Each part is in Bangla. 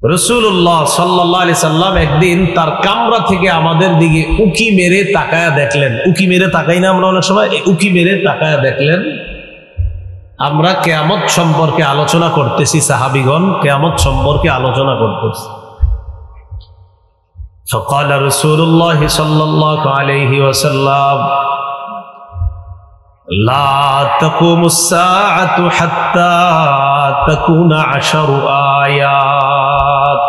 রাসূলুল্লাহ সাল্লাল্লাহু আলাইহি সাল্লাম একদিন তার কামরা থেকে আমাদের দিকে উকি মেরে তাকায়া দেখলেন। উকি মেরে তাকাই না আমরা অনেক সময়? উকি মেরে তাকায়া দেখলেন আমরা কিয়ামত সম্পর্কে আলোচনা করতেছি, সাহাবীগণ কিয়ামত সম্পর্কে আলোচনা করতেছি। فقال رسول الله صلى الله عليه وسلم لا تقوم الساعة حتى تكون 10 آيات।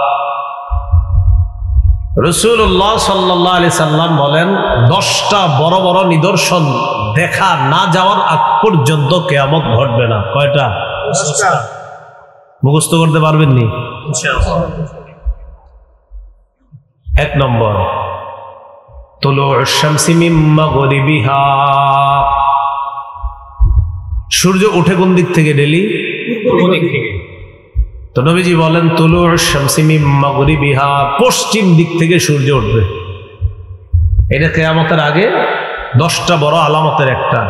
রাসূলুল্লাহ সাল্লাল্লাহু আলাইহি সাল্লাম বলেন 10টা বড় বড় নিদর্শন দেখা না যাওয়ার আগ পর্যন্ত কিয়ামত ঘটবে না। কয়টা? 10টা। মুখস্থ করতে পারবেন নি? ইনশাআল্লাহ। 1 নম্বর তুলুউশ শামসি মিন মাগরিবিহা, সূর্য ওঠে কোন দিক থেকে? ডেলি পূর্ব দিক থেকে। তো নবীজি বলেন তুলুউশ শামসি মিন মাগরিবিহা, পশ্চিম দিক থেকে সূর্য উঠবে। এটা কিয়ামতের আগে 10টা বড় আলামতের একটা।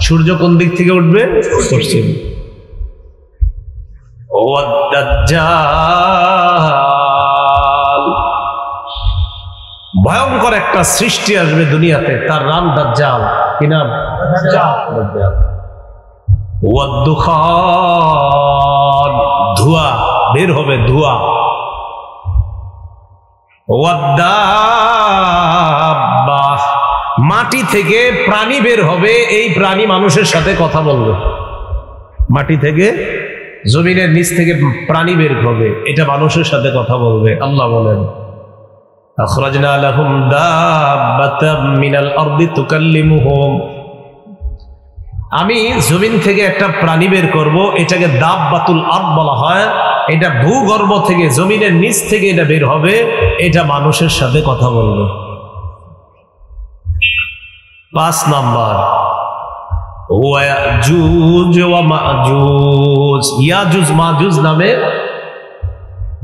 সূর্য কোন দিক থেকে উঠবে? পশ্চিম। ওয়াদ দাজ্জাল, ভয়ঙ্কর একটা সৃষ্টি আসবে দুনিয়াতে, তার নাম দাজ্জাল। কি নাম? দাজ্জাল। ওয়াদ দুখান, ধোঁয়া বের হবে, ধোঁয়া। ওয়াদ দাব্বা, মাটি থেকে প্রাণী বের হবে, এই প্রাণী মানুষের সাথে কথা বলবে। মাটি থেকে, জমিনের নিচ থেকে প্রাণী বের হবে, এটা মানুষের সাথে কথা বলবে। আল্লাহ বলেন আখরাজনা লাহুম দাব্বাতাম মিনাল আরদি তুকাল্লিমুহুম, আমি জমিন থেকে একটা প্রাণী বের করব, এটাকে দাব্বাতুল আরদ বলা হয়। এটা ভূগর্ভ থেকে, জমিনের নিচ থেকে এটা বের হবে, এটা মানুষের সাথে কথা বলবে। 5 নাম্বার ইয়াজুজ ওয়া মাজুজ, ইয়াজুজ মাজুজ নামে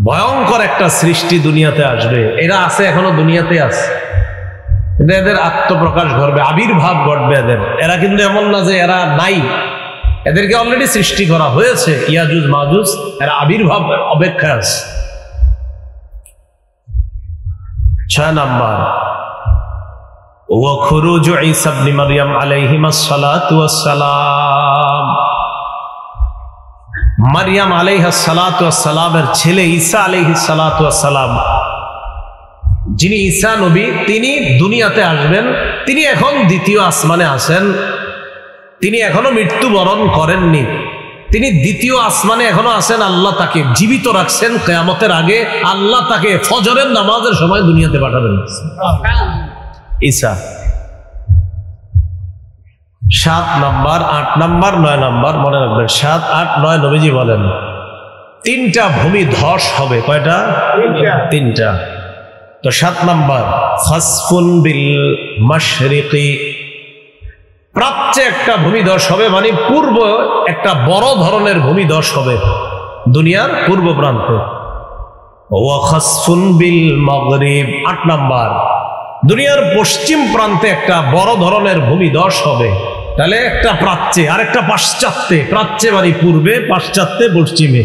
ভয়ঙ্কর একটা সৃষ্টি দুনিয়াতে আসবে। এরা আছে, এখনো দুনিয়াতে আছে। এদের আত্মপ্রকাশ ঘটবে, আবির্ভাব ঘটবে এদের। এরা কিন্তু এমন না যে এরা নাই, এদেরকে অলরেডি সৃষ্টি করা হয়েছে। ইয়াজুজ মাজুজ এরা আবির্ভাব অপেক্ষায় আছে। 6 নাম্বার ওয়া খুরুজ ঈসা ইবনে মারইয়াম আলাইহিমাস সালাতু ওয়াস সালাম, মারইয়াম আলাইহিস সালাতু ওয়াস সালামের ছেলে ঈসা আলাইহিস সালাতু ওয়াস সালাম, যিনি ঈসা নবী, তিনি দুনিয়াতে আসবেন। তিনি এখন দ্বিতীয় আসমানে আছেন, তিনি এখনো মৃত্যুবরণ করেননি, তিনি দ্বিতীয় আসমানে এখনো আছেন। আল্লাহ তাকে জীবিত রাখছেন। কিয়ামতের আগে আল্লাহ তাকে ফজরের নামাজের সময় দুনিয়াতে পাঠাবেন ঈসা। 7 নাম্বার, 8 নাম্বার, 9 নাম্বার মনে রাখবেন। 7, 8, 9 নবীজি বলেন 3টা ভূমি ধস হবে। কয়টা? 3টা। তো 7 নাম্বার খাসফুন বিল মাশরিকি, প্রাচ্যে একটা ভূমিধস হবে, মানে পূর্ব একটা বড় ধরনের ভূমিধস হবে দুনিয়ার পূর্ব প্রান্তে। ওয়া খাসফুন বিল মাগরিব, 8 নাম্বার দুনিয়ার পশ্চিম প্রান্তে একটা বড় ধরনের ভূমিধস হবে। তাহলে একটা প্রাচ্যে আর একটা পাশ্চাত্যে, প্রাচ্যে মানে পূর্বে, পাশ্চাত্যে পশ্চিমে।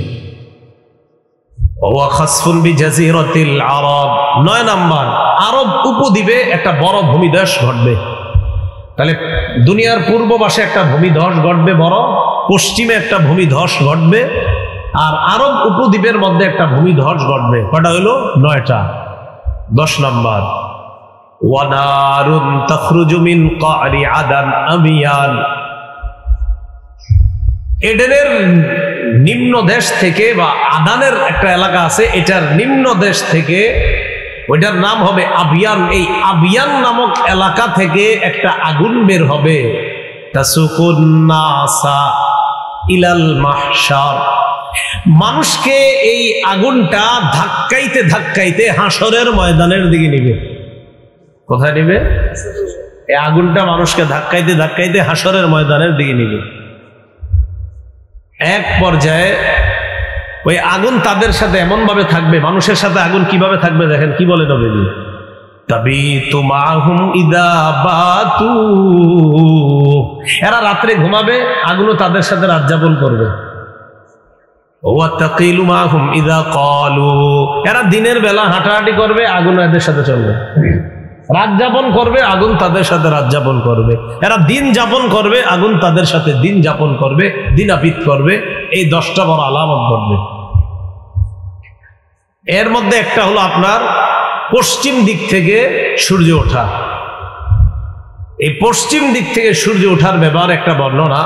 ওয়া খাসফুন বিজাজিরাতিল আরব, 9 নাম্বার আরব উপদ্বীপে একটা বড় ভূমিধস ঘটবে। তাহলে দুনিয়ার পূর্ব পাশে একটা ভূমিধস ঘটবে বড়, পশ্চিমে একটা ভূমিধস ঘটবে, আর আরব উপদ্বীপের মধ্যে একটা ভূমিধস ঘটবে। কয়টা হলো? 9টা। 10 নাম্বার ওয়া নারুন তাখরুজু মিন ক্বারি আদান আমিয়ান, এডেনের নিম্ন দেশ থেকে, বা আদানের একটা এলাকা আছে, এটার নিম্ন দেশ থেকে, ওইটার নাম হবে আবিয়ান। এই আবিয়ান নামক এলাকা থেকে একটা আগুন বের হবে। তাসুকুন নাসা ইলাল মাহশার, মানুষকে এই আগুনটা ধাক্কাইতে ধাক্কাইতে হাসরের ময়দানের দিকে নিবে। কোথায় নিবে? এই আগুনটা মানুষকে ধাক্কাইতে ধাক্কাইতে হাসরের ময়দানের দিকে নিবে। এক পর্যায়ে ওই আগুন তাদের সাথে এমন ভাবে থাকবে, মানুষের সাথে আগুন কিভাবে থাকবে দেখেন কি বলে নবীজি, তাবিতু মাহুম ইদা বাতু, এরা রাত্রে ঘুমাবে, আগুনও তাদের সাথে রাত যাপন করবে। এরা দিনের বেলা হাঁটাহাঁটি করবে, আগুন এদের সাথে চলবে। রাত যাপন করবে, আগুন তাদের সাথে রাত যাপন করবে। এরা দিন যাপন করবে, আগুন তাদের সাথে দিন যাপন করবে, দিনাপিত করবে। এই 10টা বড় আলামত ঘটবে। এর মধ্যে একটা হলো আপনার পশ্চিম দিক থেকে সূর্য ওঠা। এই পশ্চিম দিক থেকে সূর্য ওঠার ব্যাপারে একটা বর্ণনা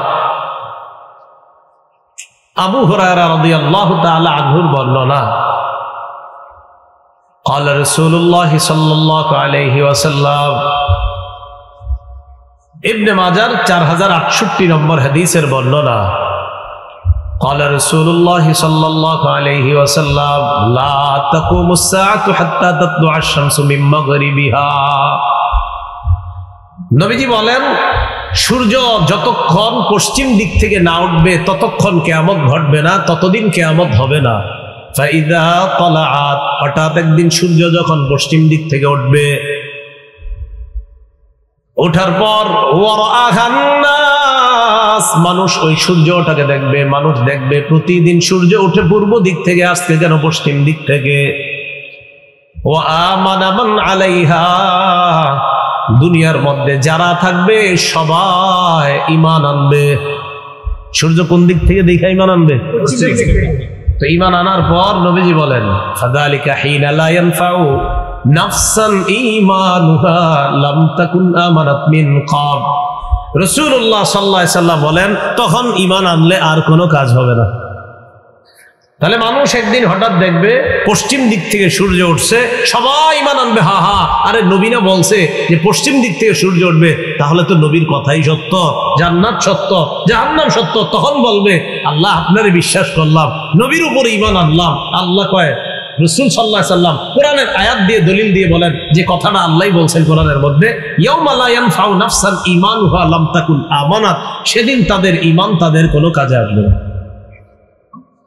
আবু হুরায়রা রাদিয়াল্লাহু তাআলা আনহুর বর্ণনা। قال رسول الله صلى الله عليه وسلم, ইবনে মাজার 4068 নম্বর হাদিসের বর্ণনা। قال رسول الله صلى الله عليه وسلم لا تقوم الساعة حتى تطلع الشمس من مغربها। নবীজি বলেন, সূর্য যতক্ষণ পশ্চিম দিক থেকে না উঠবে ততক্ষণ কিয়ামত ঘটবে না, ততদিন কিয়ামত হবে না। ফাইদা তালাআত, হঠাৎ একদিন সূর্য যখন পশ্চিম দিক থেকে উঠবে, ওঠার পর ওয়ারাআহান নাস, মানুষ ওই সূর্যটাকে দেখবে। মানুষ দেখবে প্রতিদিন সূর্য ওঠে পূর্ব দিক থেকে, আসতে যেন পশ্চিম দিক থেকে। ওয়া আমানা মান আলাইহা, দুনিয়ার মধ্যে যারা থাকবে সবাই ঈমান আনবে। সূর্য কোন দিক থেকে দেখে ঈমান আনবে? তো ঈমান আনার পর নবীজি বলেন, ফাযালিকা হিনা লা ইয়ানফাউ নাফসান ঈমানুহা লাম তাকুন আমানাত মিন ক্বাব। রাসূলুল্লাহ সাল্লাল্লাহু আলাইহি সাল্লাম বলেন, তখন ঈমান আনলে আর কোনো কাজ হবে না। তাহলে মানুষ একদিন হঠাৎ দেখবে পশ্চিম দিক থেকে সূর্য উঠছে, সবাই ঈমান আনবে। হা হা, আরে নবী না বলছে যে পশ্চিম দিক থেকে সূর্য উঠবে, তাহলে তো নবীর কথাই সত্য, জান্নাত সত্য, জাহান্নাম সত্য। তখন বলবে, আল্লাহ আপনারে বিশ্বাস করলাম, নবীর উপর ঈমান আনলাম। আল্লাহ কয়, রাসূল সাল্লাল্লাহু আলাইহি সাল্লাম কোরআনের আয়াত দিয়ে দলিল দিয়ে বলেন যে কথাটা আল্লাহই বলছেন কোরআনের মধ্যে, ইয়াউমা লা ইয়ানফাউ নাফসান ঈমানুহা লাম তাকুন আমানাত, সেদিন তাদের ঈমান তাদের কোনো কাজে আসবে না।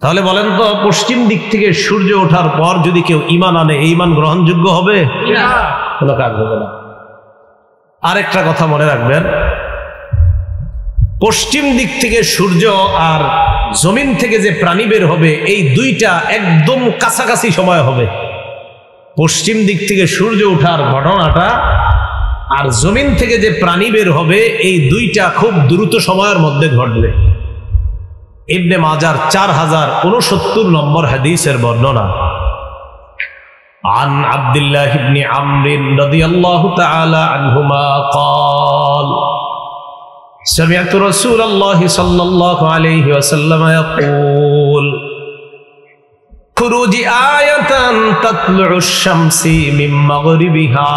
তাহলে বলেন তো, পশ্চিম দিক থেকে সূর্য ওঠার পর যদি কেউ ঈমান আনে, এই ঈমান গ্রহণযোগ্য হবে? কোনো কাজ হবে না। আরেকটা কথা মনে রাখবেন, পশ্চিম দিক থেকে সূর্য আর জমিন থেকে যে প্রাণী বের হবে, এই দুইটা একদম কাছাকাছি সময় হবে। পশ্চিম দিক থেকে সূর্য ওঠার ঘটনাটা আর জমিন থেকে যে প্রাণী বের হবে, এই দুইটা খুব দ্রুত সময়ের মধ্যে ঘটবে। ইবনে মাজার 4069 নম্বর হাদিসের বর্ণনা। عن عبد الله بن عمرو رضي الله تعالى عنهما قال سمعت رسول الله صلى الله عليه وسلم يقول خروج آية تطلع الشمس من مغربها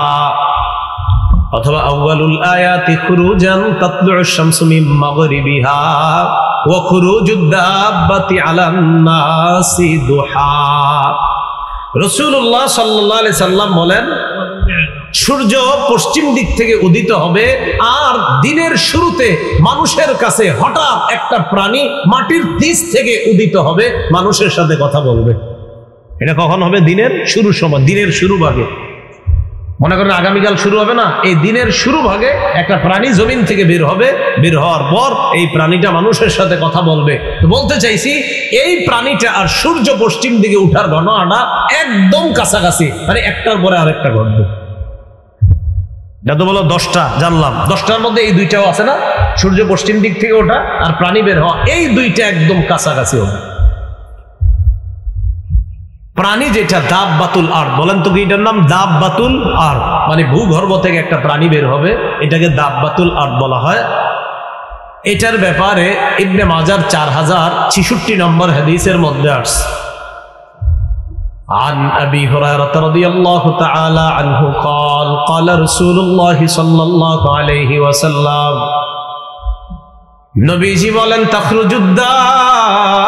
অথবা আউয়ালুল আয়াতি খুরুজান তাতলু'ু শামসু মিন মাগরিবিহা ওয়া খুরুজুদ দাব্বাতি আলান নাসি দুহা। রাসূলুল্লাহ সাল্লাল্লাহু আলাইহি সাল্লাম বলেন, সূর্য পশ্চিম দিক থেকে উদিত হবে, আর দিনের শুরুতে মানুষের কাছে হঠাৎ একটা প্রাণী মাটির নিচ থেকে উদিত হবে, মানুষের সাথে কথা বলবে। এটা কখন হবে? দিনের শুরু সময়, দিনের শুরু ভাগে। মনে করেন আগামীকাল শুরু হবে না, এই দিনের শুরু ভাগে একটা প্রাণী জমিন থেকে বের হবে। বের হওয়ার পর এই প্রাণীটা মানুষের সাথে কথা বলবে। তো বলতে চাইছি, এই প্রাণীটা আর সূর্য পশ্চিম দিকে উঠার ঘটনাটা একদম কাছাকাছি, মানে একটার পরে আরেকটা ঘটবে। যত বলো 10টা জানলাম, 10টার মধ্যে এই দুইটাও আছে না, সূর্য পশ্চিম দিক থেকে ওঠা আর প্রাণী বের হওয়া, এই দুইটা একদম কাছাকাছি হবে। প্রাণী যেটা দাব্বাতুল আরদ, বলেন তো কি এটার নাম? দাব্বাতুল আরদ, মানে ভূগর্ভ থেকে একটা প্রাণী বের হবে, এটাকে দাব্বাতুল আরদ বলা হয়। এটার ব্যাপারে ইবনে মাজার 4066 নম্বর হাদিসের মধ্যে আসছে। عن أبي هريرة رضي الله تعالى عنه قال قال رسول الله صلى الله عليه وسلم, নবীজি বলেন, তাখরুজুদ দাব্বা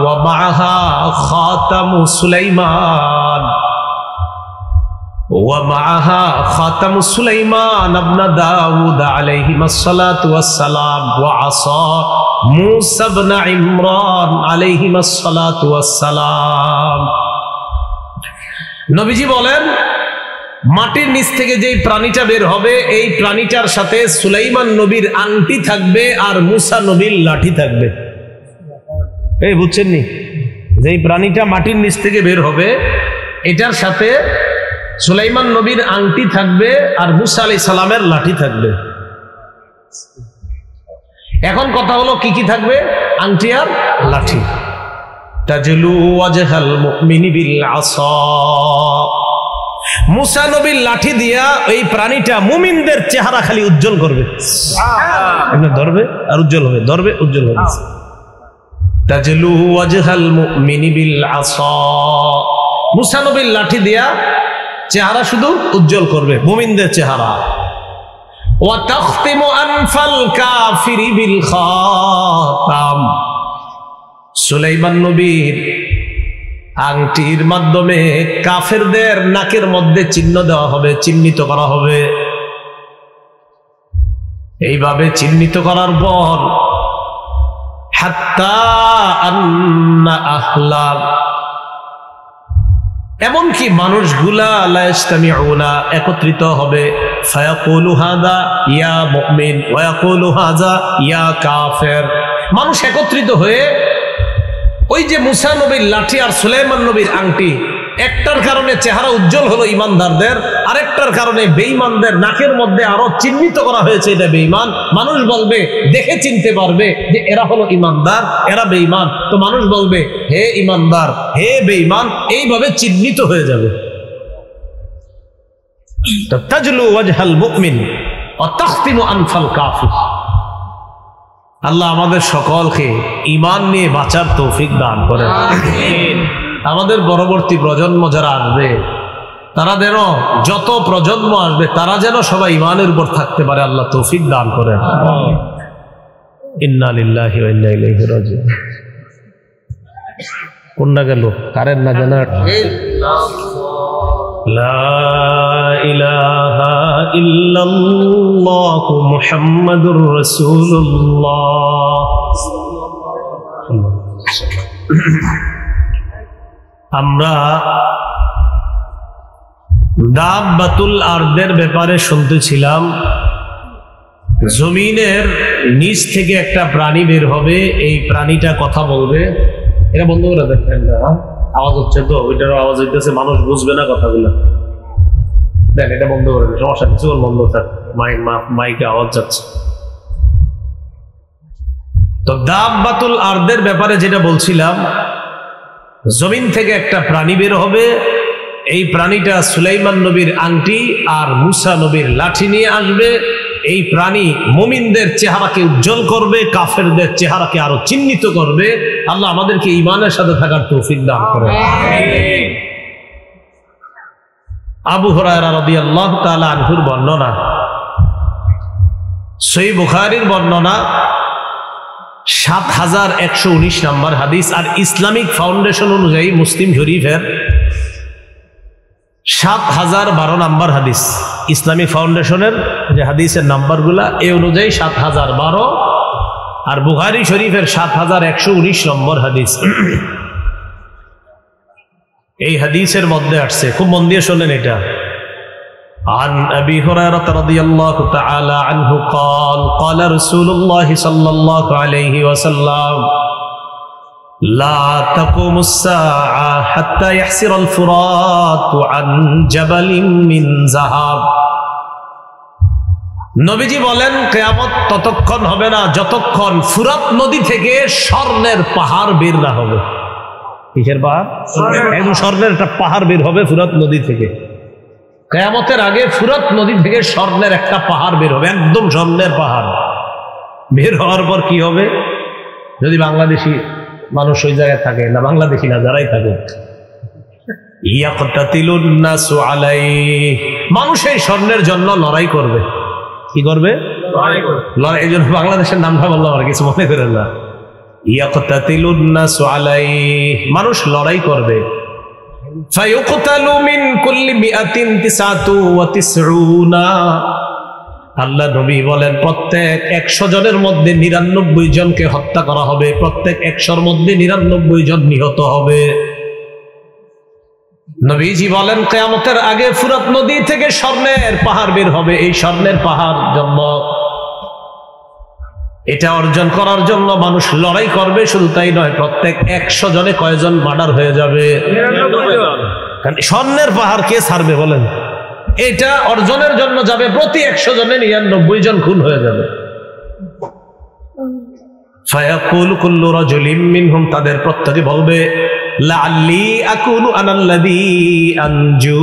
ওয়া মাআহা খাতামু সুলাইমান ওয়া মাআহা খাতামু সুলাইমান ইবনে দাউদ আলাইহিস সালাতু ওয়াস সালাম ওয়া আসা মূসা ইবনে ইমরান আলাইহিস সালাতু ওয়াস সালাম। নবীজি বলেন, মাটির নিচ থেকে যেই প্রাণীটা বের হবে, এই প্রাণীটার সাথে সুলাইমান নবীর আংটি থাকবে আর মূসা নবীর লাঠি থাকবে। এই বুঝছেন নি, যেই প্রাণীটা মাটির নিচ থেকে বের হবে এটার সাথে সুলাইমান নবীর আংটি থাকবে আর মুসা আলাইহিস সালামের লাঠি থাকবে। এখন কথা হলো কি কি থাকবে? আংটি আর লাঠি। তাজলু ওয়াজহাল মুমিনি বিল আসা, মুসা নবীর লাঠি দিয়া এই প্রাণীটা মুমিনদের চেহারা খালি উজ্জ্বল করবে, ধরবে আর উজ্জ্বল হবে, ধরবে উজ্জ্বল হবে। তাজলু ওয়াজহাল মুমিনি বিল আসা, মুসা নবীর লাঠি দিয়া চেহারা শুধু উজ্জ্বল করবে, মুমিনদের চেহারা। ওয়া তাখতিমু আনফাল কাফিরি বিল খাতাম, সুলাইমান নবীর আংটির মাধ্যমে কাফেরদের নাকের মধ্যে চিহ্ন দেওয়া হবে, চিহ্নিত করা হবে। এইভাবে চিহ্নিত করার পর হাত্তা আন্না আহলা, এমনকি মানুষগুলা লা ইসতামিউনা, একত্রিত হবে। ফায়াকুলু হাযা ইয়া মুমিন ওয়া ইয়াকুলু হাযা ইয়া কাফের, মানুষ একত্রিত হয়ে ওই যে মুসা নবীর লাঠি আর সুলাইমান নবীর আংটি, একটার কারণে চেহারা উজ্জ্বল হলো ইমানদারদের, আরেকটার কারণে বেঈমানদের নাকের মধ্যে আরো চিহ্নিত করা হয়েছে এটা বেঈমান। মানুষ বলবে, দেখে চিনতে পারবে যে এরা হলো ইমানদার, এরা বেঈমান। তো মানুষ বলবে হে ইমানদার, হে বেঈমান, এইভাবে চিহ্নিত হয়ে যাবে। তাজলু ওয়াজহাল মুমিন ওয়া তাখতিমু আনফাল কাফির। আল্লাহ আমাদের সকলকে ঈমান নিয়ে বাঁচার তৌফিক দান করেন। আমাদের পরবর্তী প্রজন্ম যারা আসবে, তারা যেন, যত প্রজন্ম আসবে তারা যেন সবাই ঈমানের উপর থাকতে পারে, আল্লাহ তৌফিক দান করেন। ইন্না লিল্লাহি ওয়া ইন্না ইলাইহি রাজিউন। কোনটা গেল? কারেন্ট না জানা। লা ইলাহা ইল্লাল্লাহু মুহাম্মাদুর রাসূলুল্লাহ। আমরা দাব্বাতুল আরদের ব্যাপারে শুনতেছিলাম। জমিনের নিচ থেকে একটা প্রাণী বের হবে, এই প্রাণীটা কথা বলবে। এটা বন্ধ করে দেখেন, আওয়াজ হচ্ছে তো, ওইটারও আওয়াজ হইতেছে, মানুষ বুঝবে না কথাগুলো। দেখ, এটা বন্ধ করে দেন, সমস্যা কিছু বন্ধ থাক, মাইকে আওয়াজ যাচ্ছে। তো দাব্বাতুল আরদের ব্যাপারে যেটা বলছিলাম, জমিন থেকে একটা প্রাণী বের হবে, এই প্রাণীটা সুলাইমান নবীর আংটি আর মুসা নবীর লাঠি নিয়ে আসবে। এই প্রাণী মুমিনদের চেহারাকে উজ্জ্বল করবে, কাফেরদের চেহারাকে আরো চিহ্নিত করবে। আল্লাহ আমাদেরকে ঈমানের সাথে থাকার তৌফিক দান করেন। আবু হুরায়রা রাদিয়াল্লাহু তাআলা আনহুর বর্ণনা, সহিহ বুখারীর বর্ণনা, ৭১১৯ নম্বর হাদিস, আর ইসলামিক ফাউন্ডেশন অনুযায়ী মুসলিম শরীফের ৭০১২ নম্বর হাদিস। ইসলামিক ফাউন্ডেশনের যে হাদিসের নাম্বারগুলা এই অনুযায়ী ৭০১২, আর বুখারী শরীফের ৭১১৯ নম্বর হাদিস। এই হাদিসের মধ্যে আসছে, খুব মন দিয়ে শোনেন এটা। عن أبي هريرة رضي الله تعالى عنه قال قال رسول الله صلى الله عليه وسلم لا تقوم الساعة حتى يحسر الفرات عن جبل من ذهب। নবীজি বলেন, কিয়ামত ততক্ষণ হবে না যতক্ষণ ফুরাত নদী থেকে স্বর্ণের পাহাড় বের না হবে। কিসের পাহাড়? একদম স্বর্ণের একটা পাহাড় বের হবে ফুরাত নদী থেকে। কিয়ামতের আগে ফুরাত নদী থেকে স্বর্ণের একটা পাহাড় বের হবে, একদম স্বর্ণের পাহাড়। বের হওয়ার পর কি হবে? যদি বাংলাদেশি মানুষ ওই জায়গায় থাকে, না বাংলাদেশি না যারাই থাকে, ইয়াকতাতিলুন নাসু আলাইহি, মানুষ এই স্বর্ণের জন্য লড়াই করবে। কি করবে? লড়াই। এই জন্য বাংলাদেশের নামটা বললাম, আর কিছু মনে করেন না। ইয়াকতাতিলুন নাসু আলাইহি, মানুষ লড়াই করবে। ফায়ুকতালু মিন কুল্লি মিআতিন তিসআতু ওয়া তিসউনা, আল্লাহ নবী বলেন প্রত্যেক 100 জনের মধ্যে 99 জনকে হত্যা করা হবে, প্রত্যেক 100-র মধ্যে 99 জন নিহত হবে। নবীজি বলেন কিয়ামতের আগে ফুরাত নদী থেকে স্বর্ণের পাহাড় বের হবে। এই স্বর্ণের পাহাড় জন্য এটা অর্জন করার জন্য মানুষ লড়াই করবে, শুধু তাই নয়, প্রত্যেক 100 জনে কয়জন মার্ডার হয়ে যাবে? কারণ স্বর্ণের পাহাড় কে ছাড়বে বলেন? এটা অর্জনের জন্য যাবে, প্রতি 100 জনে 99 জন খুন হয়ে যাবে। ফায়াকুল কুল্লু রাজুলিম মিনহুম, তাদের প্রত্যেকে বলবে লাআল্লি আকুনু আনাল্লাযী আনজু,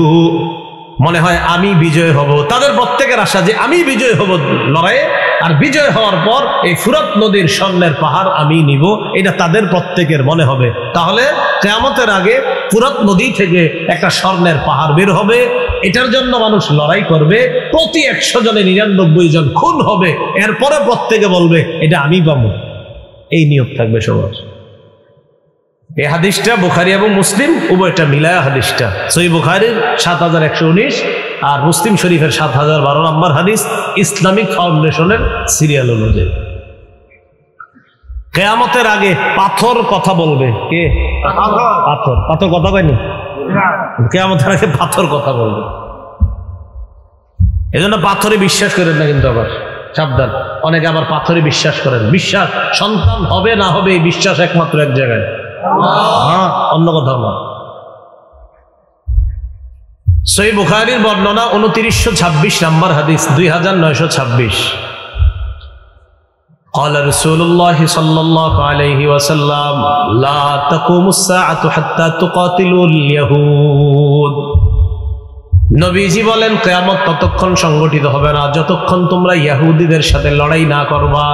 মনে হয় আমি বিজয় হব। তাদের প্রত্যেকের আশা যে আমি বিজয় হব লড়াইয়ে, আর বিজয় হওয়ার পর এই ফুরাত নদীর স্বর্ণের পাহাড় আমি নিব, এটা তাদের প্রত্যেকের মনে হবে। তাহলে কিয়ামতের আগে ফুরাত নদী থেকে একটা স্বর্ণের পাহাড় বের হবে, এটার জন্য মানুষ লড়াই করবে, প্রতি 100 জনে 99 জন খুন হবে, এরপরে প্রত্যেকে বলবে এটা আমি পাবো। এই নিয়ম থাকবে সবার। এই হাদিসটা বুখারী এবং মুসলিম উভয়টা মিলায়া হাদিসটা, সহিহ বুখারীর 7119 আর মুসলিম শরীফের 7012 নম্বর হাদিস, ইসলামিক ফাউন্ডেশনের সিরিয়াল অনুযায়ী। কিয়ামতের আগে পাথর কথা বলবে। কে? পাথর। পাথর কথা কয়নি? কিয়ামতের আগে পাথর কথা বলবে। এজন্য পাথরে বিশ্বাস করেন না কিন্তু, আবার সাবধান। অনেকে আবার পাথরে বিশ্বাস করেন। বিশ্বাস সন্তান হবে না হবে এই বিশ্বাস একমাত্র এক জায়গায়, হ্যাঁ, অন্য কোথাও না। সহিহ বুখারীর বর্ণনা 2926 নম্বর হাদিস, 2926। قال رسول الله صلى الله عليه وسلم لا تقوم الساعة حتى تقاتلوا اليهود। নবীজি বলেন কিয়ামত ততক্ষণ সংগঠিত হবে না যতক্ষণ তোমরা ইহুদিদের সাথে লড়াই না করবা।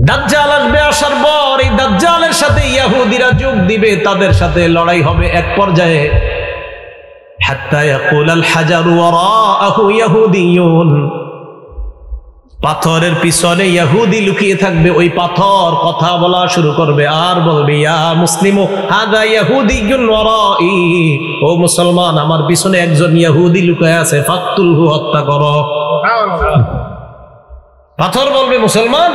দাজ্জাল আসবে, আসার পর এই দাজ্জালের সাথে ইহুদিরা যোগ দিবে, তাদের সাথে লড়াই হবে। এক পর্যায়ে হাত্তা ইয়াকুলাল হাজারু ওয়ারাআহু ইয়াহুদিয়ুন, পাথরের পিছনে ইহুদি লুকিয়ে থাকবে, ওই পাথর কথা বলা শুরু করবে আর বলবে ইয়া মুসলিমু হাদা ইয়াহুদিয়ুন ওয়ারাই, ও মুসলমান আমার পিছনে একজন ইহুদি লুকিয়ে আছে, ফাকতুলহু, হত্যা করো। পাথর বলবে মুসলমান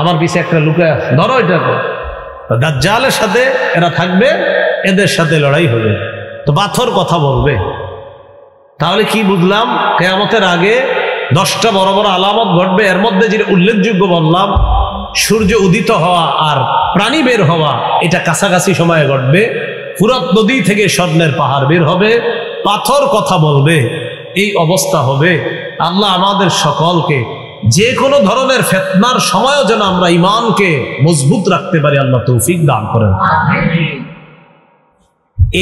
আমার পিছে একটা লুকিয়ে আছে, ধরো এটাকে। দাজ্জালের সাথে এরা থাকবে, এদের সাথে লড়াই হবে। তো পাথর কথা বলবে। তাহলে কি বুঝলাম? কিয়ামতের আগে 10টা বড় বড় আলামত ঘটবে। এর মধ্যে যেটা উল্লেখযোগ্য বললাম, সূর্য উদিত হওয়া আর প্রাণী বের হওয়া, এটা কাছাকাছি সময়ে ঘটবে। ফুরাত নদী থেকে স্বর্ণের পাহাড় বের হবে, পাথর কথা বলবে, এই অবস্থা হবে। আল্লাহ আমাদের সকলকে যে কোনো ধরনের ফিতনার সময়ও যেন আমরা ঈমানকে মজবুত রাখতে পারি, আল্লাহ তৌফিক দান করেন।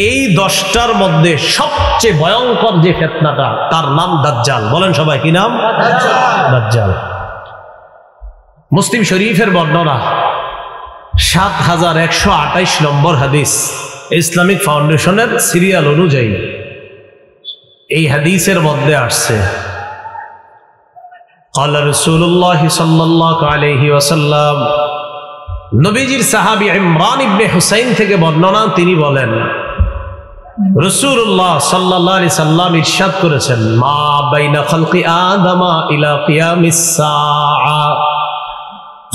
এই 10টার মধ্যে সবচেয়ে ভয়ঙ্কর যে ফিতনাটা, তার নাম দাজ্জাল। বলেন সবাই, কি নাম? দাজ্জাল। মুসলিম শরীফের বর্ণনা 7128 নম্বর হাদিস, ইসলামিক ফাউন্ডেশনের সিরিয়াল অনুযায়ী এই হাদিসের মধ্যে আসছে قال رسول الله صلى الله عليه وسلم, নবীজির সাহাবী ইমরান ইবনে হুসাইন থেকে বর্ণনা, তিনি বলেন রাসূলুল্লাহ সাল্লাল্লাহু আলাইহি সাল্লাম ইরশাদ করেছেন, মা বাইনা খালকি আদামা ইলা কিয়ামিস সাআ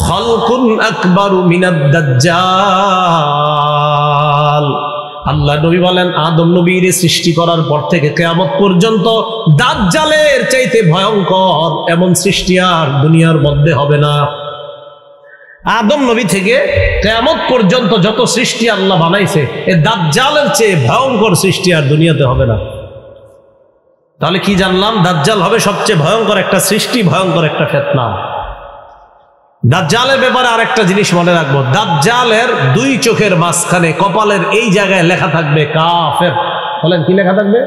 খালকুন আকবারু মিনাদ দাজ্জাল। আল্লাহ নবী বলেন আদম নবীর সৃষ্টি করার পর থেকে কিয়ামত পর্যন্ত দাজ্জালের চাইতে ভয়ঙ্কর এমন সৃষ্টি আর দুনিয়ার মধ্যে হবে না। আদম নবী থেকে কিয়ামত পর্যন্ত যত সৃষ্টি আল্লাহ বানাইছে, এই দাজ্জালের চেয়ে ভয়ঙ্কর সৃষ্টি আর দুনিয়াতে হবে না। তাহলে কি জানলাম? দাজ্জাল হবে সবচেয়ে ভয়ঙ্কর একটা সৃষ্টি, ভয়ঙ্কর একটা ফিতনা। দাজ্জালের ব্যাপারে আরেকটা জিনিস মনে রাখবো, দাজ্জালের 2 চোখের মাঝখানে কপালের এই জায়গায় লেখা থাকবে কাফের। বলেন কি লেখা থাকবে?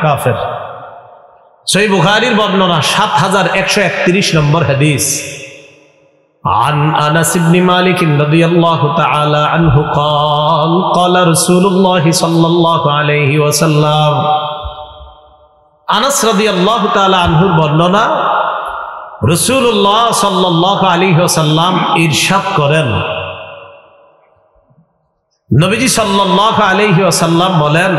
কাফের। সহিহ বুখারীর বর্ণনা 7131 নম্বর হাদিস, عن أنس بن مالك رضي الله تعالى عنه قال قال رسول الله صلى الله عليه وسلم, আনাস রাদিয়াল্লাহু তাআলা আনহুর বর্ণনা, রাসূলুল্লাহ সাল্লাল্লাহু আলাইহি ওয়াসাল্লাম ইরশাদ করেন, নবীজি সাল্লাল্লাহু আলাইহি ওয়াসাল্লাম বলেন,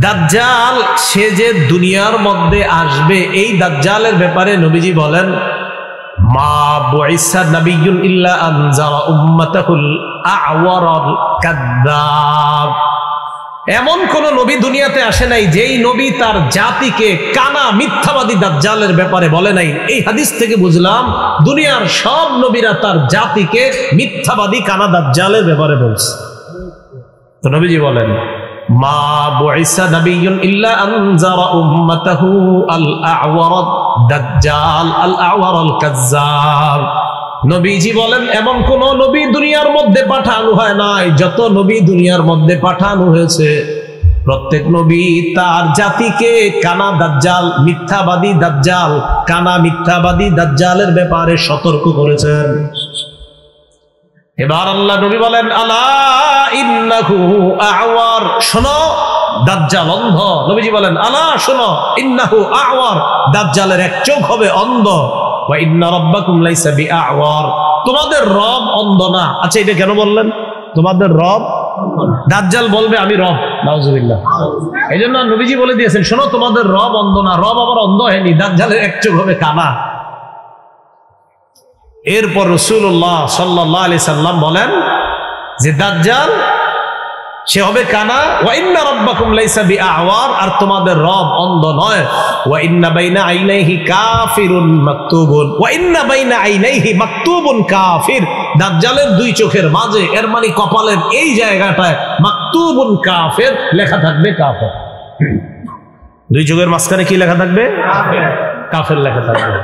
দাজ্জাল সে যে দুনিয়ার মধ্যে আসবে, এই দাজ্জালের ব্যাপারে নবীজি বলেন, মা বুইসা নাবিয়্যুন ইল্লা আনজারা উম্মাতাহুল আ'ওয়ারাল কাযযাব। এমন কোন নবী দুনিয়াতে আসে নাই যেই নবী তার জাতিকে কানা মিথ্যাবাদী দাজ্জালের ব্যাপারে বলে নাই। এই হাদিস থেকে বুঝলাম দুনিয়ার সব নবীরা তার জাতিকে মিথ্যাবাদী কানা দাজ্জালের ব্যাপারে বলছে। তো নবীজি বলেন, মা বুইসা নাবিয়্যুন ইল্লা আনজারা উম্মাতাহু আল আ'ওয়ার দাজ্জাল আল আ'ওয়ার আল কাজ্জাব। নবীজি বলেন, এমন কোন নবী দুনিয়ার মধ্যে পাঠানো হয় নাই। যত নবী দুনিয়ার মধ্যে পাঠানো হয়েছে প্রত্যেক নবী তার জাতিকে কানা দাজ্জাল, মিথ্যাবাদী দাজ্জাল, কানা মিথ্যাবাদী দাজ্জালের ব্যাপারে সতর্ক করেছেন। এবার আল্লাহ নবী বলেন, আলা ইন্নাহু আ'ওয়ার, শোনো দাজ্জাল অন্ধ। নবীজি বলেন, আলা শোনো, ইন্নাহু আ'ওয়ার, দাজ্জালের এক চোখ হবে অন্ধ। ওয়া ইন্না রাব্বাকুম লাইসা বিআ'ওয়ার, তোমাদের রব অন্ধ না। আচ্ছা, এটা কেন বললেন তোমাদের রব? দাজ্জাল বলবে আমি রব, নাউজুবিল্লাহ। এইজন্য নবীজি বলে দিয়েছেন, শোনো তোমাদের রব অন্ধ না। রব আবার অন্ধ হয়নি, দাজ্জালের এক চোখ হবে কানা। এরপর রাসূলুল্লাহ সাল্লাল্লাহু আলাইহি সাল্লাম বলেন যে দাজ্জাল সে হবে কানা। ওয়া ইন্না রাব্বাকুম লাইসা বিআ'ওয়ার, আর তোমাদের রব অন্ধ নয়। ওয়া ইন্না বাইনা আইনাইহি কাফিরুন মাকতুবুন, ওয়া ইন্না বাইনা আইনাইহি মাকতুবুন কাফির, দাজ্জালের দুই চোখের মাঝে, এর মানে কপালের এই জায়গাটায় মাকতুবুন কাফির লেখা থাকবে, কাফের। দুই চোখের মাঝখানে কি লেখা থাকবে? কাফের লেখা থাকবে।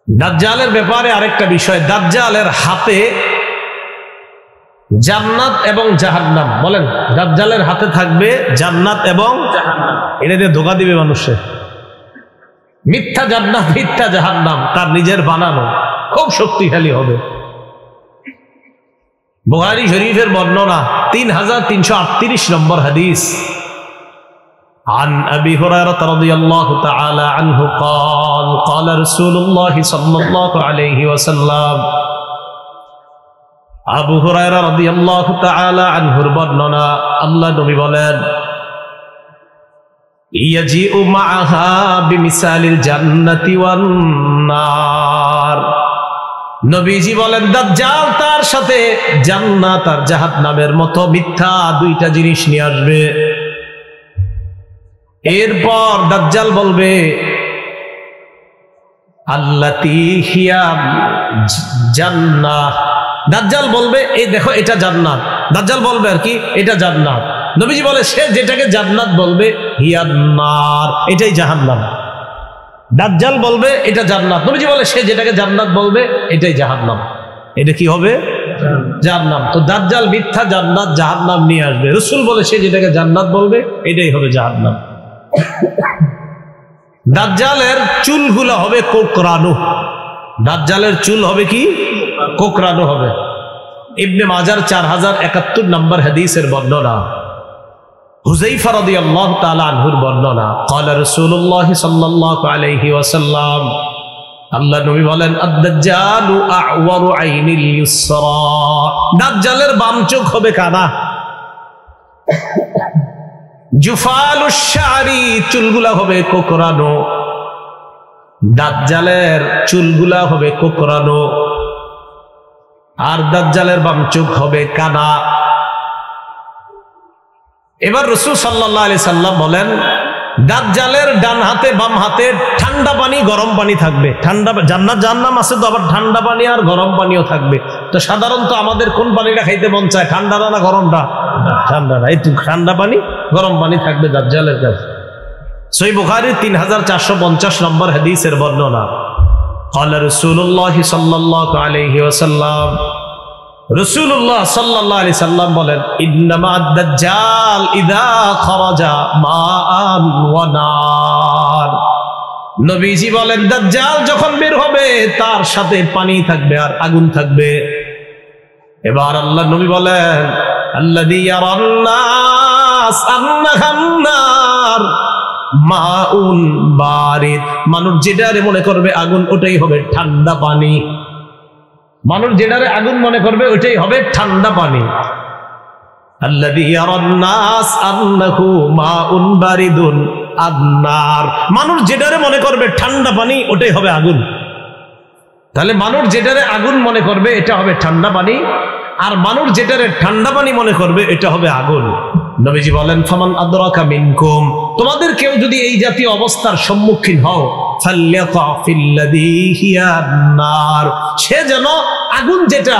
দাজ্জালের ব্যাপারে আরেকটা বিষয়, দাজ্জালের হাতে জান্নাত এবং জাহান্নাম। বলেন, দাজ্জালের হাতে থাকবে জান্নাত এবং জাহান্নাম। এটা দিয়ে ধোঁকা দিবে মানুষে। মিথ্যা জান্নাত, মিথ্যা জাহান্নাম তার নিজের বানানো, খুব শক্তিশালী হবে। বুখারী শরীফের বর্ণনা 3338 নম্বর হাদিস। عن أبي هريرة رضي الله تعالى عنه قال قال رسول الله صلى الله عليه وسلم, আবু হুরায়রা রাদিয়াল্লাহু তাআলা আনহুর বর্ণনা, আল্লাহ নবী বলেন, ইয়াজিউ মাআহা বিমিসালিল জান্নাতি ওয়ান নার। নবীজি বলেন, দাজ্জাল তার সাথে জান্নাত আর জাহান্নামের মতো মিথ্যা দুইটা জিনিস নিয়ে আসবে। এরপর দাজ্জাল বলবে, আল্লাতী হিয়া জান্নাহ, দাজ্জাল বলবে এই দেখো এটা জান্নাত। দাজ্জাল বলবে আর কি, এটা জান্নাত। নবীজি বলে, সে যেটাকে জান্নাত বলবে হিয়ান নার, এটাই জাহান্নাম। দাজ্জাল বলবে এটা জান্নাত, নবীজি বলে সে যেটাকে জান্নাত বলবে এটাই জাহান্নাম। এটা কি হবে? জাহান্নাম। তো দাজ্জাল মিথ্যা জান্নাত জাহান্নাম নিয়ে আসবে। রাসূল বলে সে যেটাকে জান্নাত বলবে এটাই হবে জাহান্নাম। দাজ্জালের চুলগুলো হবে কোকড়ানো। দাজ্জালের চুল হবে কি? কোকড়ানো হবে। ইবনে মাজার 4071 নম্বর হাদিসের বর্ণনা। হুযায়ফা রাদিয়াল্লাহু তাআলা আনহুর বর্ণনা, ক্বালা রাসূলুল্লাহ সাল্লাল্লাহু আলাইহি ওয়াসাল্লাম, আল্লাহ নবী বলেন, আদ-দাজ্জালু আ'ওয়ারু আইনিল ইউসরা, দাজ্জালের বাম চোখ হবে কানা। জুফালুশ শারি, চুলগুলা হবে কোকড়ানো। দাজ্জালের চুলগুলা হবে কোকড়ানো আর দাজ্জালের বাম চোখ হবে কানা। এবার রাসূল সাল্লাল্লাহু আলাইহি সাল্লাম বলেন, দাজ্জালের ডান হাতে বাম হাতে ঠান্ডা পানি গরম পানি থাকবে। ঠান্ডা, জান্নাত জাহান্নাম আছে তো, আবার ঠান্ডা পানি আর গরম পানিও থাকবে। তো সাধারণত আমাদের কোন পানিটা খাইতে মন চায়, ঠান্ডাটা না গরমটা? ঠান্ডাটা। এই ঠান্ডা পানি গরম পানি থাকবে দাজ্জালের কাছে। সহিহ বুখারী 3450 নম্বর হাদিসের বর্ণনা। قال رسول الله صلى الله عليه وسلم, রাসূলুল্লাহ সাল্লাল্লাহু আলাইহি সাল্লাম বলেন, ইন্নামা আদ-দাজ্জাল ইযা খারাজা মাআন ওয়া নার। নবীজি বলেন, দাজ্জাল যখন বের হবে তার সাথে পানি থাকবে আর আগুন থাকবে। এবার আল্লাহ নবী বলেন, আল্লাযী ইয়ারান নাস আন্নাহান নার মাউন বারিদ, মানুষ যেটারে মনে করবে আগুন ওটাই হবে ঠান্ডা পানি। মানুষ যেটারে আগুন মনে করবে ওটাই হবে ঠান্ডা পানি। আল্লাযী ইয়ারান নাস আন্নাহু মাউন বারিদুন আন-নার, মানুষ যেটারে মনে করবে ঠান্ডা পানি ওটাই হবে আগুন। তাহলে মানুষ যেটারে আগুন মনে করবে এটা হবে ঠান্ডা পানি, আর মানুষ যেটারে ঠান্ডা পানি মনে করবে এটা হবে আগুন। নবীজি বলেন ফামান আদরাকা মিনকুম, তোমাদের কেউ যদি এই জাতীয় অবস্থার সম্মুখীন হও ফাল্যাকা ফিল্লাযী হিয়া নার, সে যেন আগুন যেটা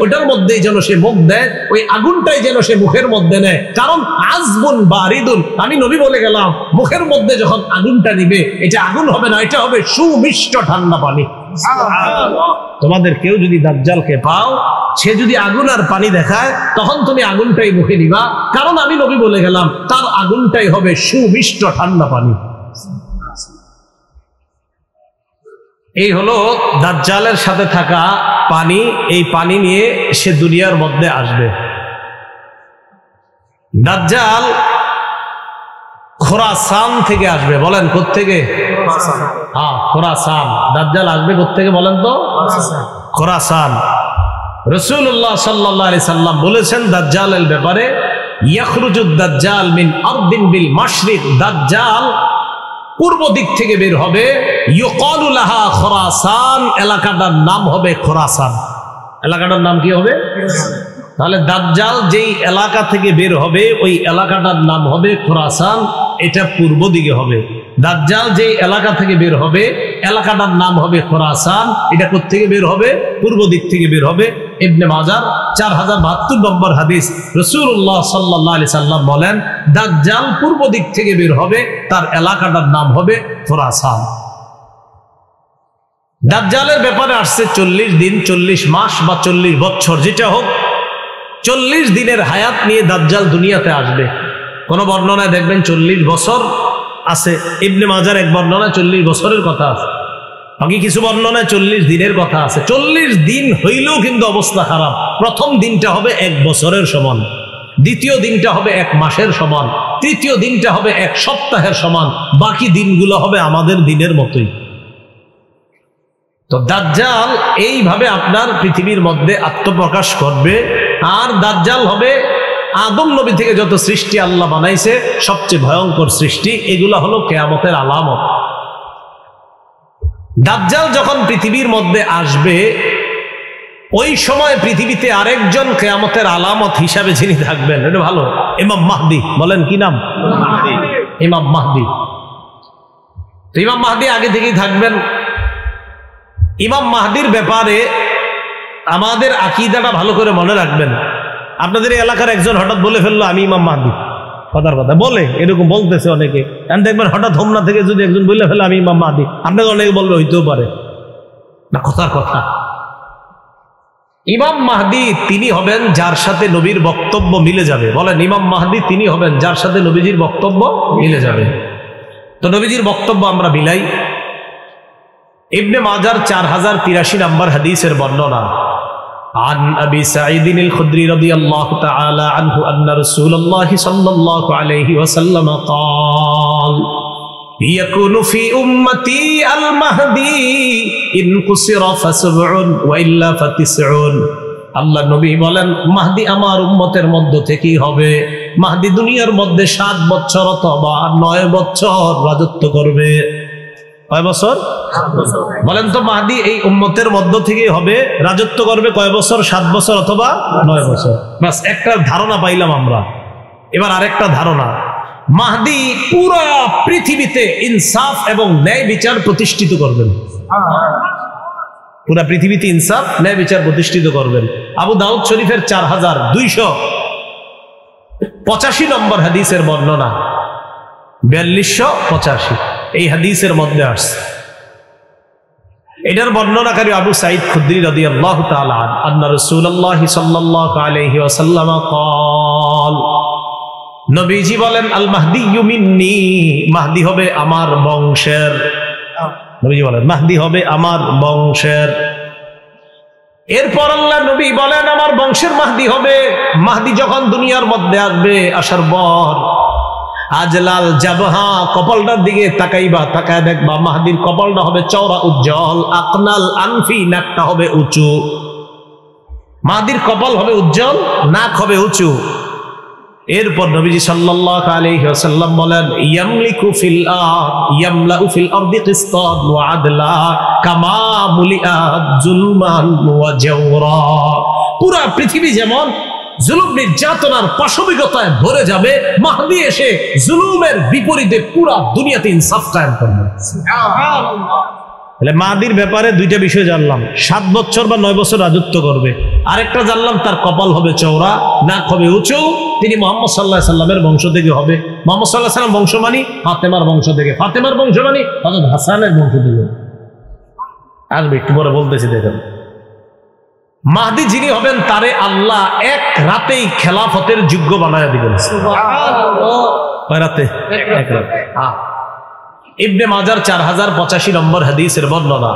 ওটার মধ্যেই যেন সে মুখ দেয়, ওই আগুনটাই যেন সে মুখের মধ্যে নেয়। কারণ আযবুন বারিদুন, আমি নবী বলে গেলাম মুখের মধ্যে যখন আগুনটা নিবে এটা আগুন হবে না, এটা হবে সুমিষ্ট ঠান্ডা পানি। তোমাদের কেউ যদি দাজ্জালকে পাও, সে যদি আগুন আর পানি দেখায়, তখন তুমি আগুনটাই মুখে নিবা, কারণ আমি নবী বলে গেলাম তার আগুনটাই হবে সুমিষ্ট ঠান্ডা পানি। এই হলো দাজ্জালের সাথে থাকা পানি। এই পানি নিয়ে সে দুনিয়ার মধ্যে আসবে। দাজ্জাল খোরাসান থেকে আসবে। বলেন কোত্থেকে? হ্যাঁ, খোরাসান। দাজ্জাল আসবে কোত্থেকে বলেন তো? খোরাসান। রাসূলুল্লাহ সাল্লাল্লাহু আলাইহি সাল্লাম বলেছেন দাজ্জালের ব্যাপারে, ইয়াখরুজুদ দাজ্জাল মিন আরদিন বিল মাশরিক, দাজ্জাল পূর্ব দিক থেকে বের হবে। ইউকালু লাহা খোরাসান, এলাকাটার নাম হবে খোরাসান। এলাকাটার নাম কি হবে? তাহলে দাজ্জাল যেই এলাকা থেকে বের হবে ওই এলাকাটার নাম হবে খোরাসান, এটা পূর্ব দিকে হবে। দাজ্জাল যেই এলাকা থেকে বের হবে এলাকাটার নাম হবে খোরাসান, এটা কোত্থেকে বের হবে? পূর্ব দিক থেকে বের হবে। ইবনে মাজাহ 4072 নম্বর হাদিস, রাসূলুল্লাহ সাল্লাল্লাহু আলাইহি সাল্লাম বলেন দাজ্জাল পূর্ব দিক থেকে বের হবে, তার এলাকাটার নাম হবে খোরাসান। দাজ্জালের ব্যাপারে আসছে 40 দিন, 40 মাস বা 40 বছর, যেটা হোক 40 দিনের হায়াত নিয়ে দাজ্জাল দুনিয়াতে আসবে। কোন বর্ণনায় দেখবেন 40 বছর আছে, ইবনে মাজার এক বর্ণনায় 40 বছরের কথা আছে, বাকি কিছু বর্ণনায় 40 দিনের কথা আছে। 40 দিন হইলেও কিন্তু অবস্থা খারাপ। প্রথম দিনটা হবে 1 বছরের সমান, দ্বিতীয় দিনটা হবে 1 মাসের সমান, তৃতীয় দিনটা হবে 1 সপ্তাহের সমান, বাকি দিনগুলো হবে আমাদের দিনের মতোই। তো দাজ্জাল এইভাবে আপনার পৃথিবীর মধ্যে আত্মপ্রকাশ করবে। আর দাজ্জাল হবে আদম নবী থেকে যত সৃষ্টি আল্লাহ বানাইছে সবচেয়ে ভয়ঙ্কর সৃষ্টি। এগুলা হলো কিয়ামতের আলামত। দাজ্জাল যখন পৃথিবীর মধ্যে আসবে ওই সময় পৃথিবীতে আরেকজন কিয়ামতের আলামত হিসাবে যিনি থাকবেন, এটা ভালো, ইমাম মাহদি। বলেন কি নাম? ইমাম মাহদি। তো ইমাম মাহদি আগে থেকেই থাকবেন। ইমাম মাহদির ব্যাপারে আমাদের আকীদাটা ভালো করে মনে রাখবেন। আপনাদের এই এলাকার একজন হঠাৎ বলে ফেললো আমি ইমাম মাহদি, কথার কথা বলে, এরকম বলতেছে অনেকে। দেখবেন হঠাৎ হোমনা থেকে যদি একজন বলে ফেলে আমি ইমাম মাহদি, আপনাকে অনেকে বলবে হইতেও পারে না, কথার কথা। ইমাম মাহদি তিনি হবেন যার সাথে নবীর বক্তব্য মিলে যাবে। বলেন ইমাম মাহদি তিনি হবেন যার সাথে নবীজির বক্তব্য মিলে যাবে। তো নবীজির বক্তব্য আমরা মিলাই। ইবনে মাজার 4083 নম্বর হাদিসের বর্ণনা, عن أبي سعيد الخدري رضي الله تعالى عنه أن رسول الله صلى الله عليه وسلم قال يكون في أمتي المهدي إن قصر فسبع وإلا فتسع। আল্লাহ নবী বলেন মাহদি আমার উম্মতের মধ্য থেকেই হবে। মাহদি দুনিয়ার মধ্যে 7 বছর অথবা 9 বছর রাজত্ব করবে। কয় বছর? বলেন তো, মাহদি এই উম্মতের মধ্য থেকে হবে, রাজত্ব করবে কয় বছর? 7 বছর অথবা 9 বছর। বাস একটা ধারণা পাইলাম আমরা। এবার আরেকটা ধারণা, মাহদি পুরো পৃথিবীতে ইনসাফ এবং ন্যায় বিচার প্রতিষ্ঠিত করবেন। পুরা পৃথিবীতে ইনসাফ ন্যায় বিচার প্রতিষ্ঠিত করবেন। আবু দাউদ শরীফের 4285 নম্বর হাদিসের বর্ণনা, 4285 এই হাদিসের মধ্যে আসছে। এটার বর্ণনাকারী আবু সাঈদ খুদরি রাদিয়াল্লাহু তাআলা আন্না রাসূলুল্লাহ সাল্লাল্লাহু আলাইহি ওয়াসাল্লাম قال, নবীজি বলেন আল মাহদি মিন্নি, মাহদি হবে আমার বংশের। নবীজি বলেন মাহদি হবে আমার বংশের। এরপর আল্লাহ নবী বলেন আমার বংশের মাহদি হবে। মাহদি যখন দুনিয়ার মধ্যে আসবে, আসার পর আজলাল জাবহা, কপালটার দিকে তাকাইবা, তাকায় দেখবা মাহদির কপালটা হবে চওড়া উজ্জ্বল। আকনাল আনফি, নাকটা হবে উঁচু। মাহদির কপাল হবে উজ্জ্বল, নাক হবে উঁচু। এরপর নবীজি সাল্লাল্লাহু আলাইহি ওয়াসাল্লাম বলেন ইয়ামলিকু ফিল আরদ, ইয়ামলাউ ফিল আরদি কিসতান ওয়া আদলা কামা মুলিআত যুলমান ওয়া জাওরা। পুরা পৃথিবী যেমন জুলুম নির্যাতনার পাশবিকতায় ভরে যাবে, মাহদী এসে জুলুমের বিপরীতে পুরা দুনিয়াতে ইনসাফ কায়েম করবে। তাহলে মাহদীর ব্যাপারে দুইটা বিষয় জানলাম, 7 বছর বা 9 বছর রাজত্ব করবে। আরেকটা জানলাম তার কপাল হবে চওড়া, নাক হবে উঁচু, তিনি মুহাম্মদ সাল্লাল্লাহু আলাইহি সাল্লামের বংশ থেকে হবে। মুহাম্মদ সাল্লাল্লাহু আলাইহি সাল্লাম বংশ মানি ফাতেমার বংশ থেকে, ফাতেমার বংশ মানি হযরত হাসানের বংশ থেকে। আসবে একটু পরে বলতেছি, দেখেন মাহদী যিনি হবেন তারে আল্লাহ এক রাতেই খেলাফতের যোগ্য বানায়া দিবেন। সুবহানাল্লাহ। কয় রাতে? এক রাতে। ইবনে মাজার 4085 নম্বর হাদিসের বর্ণনা,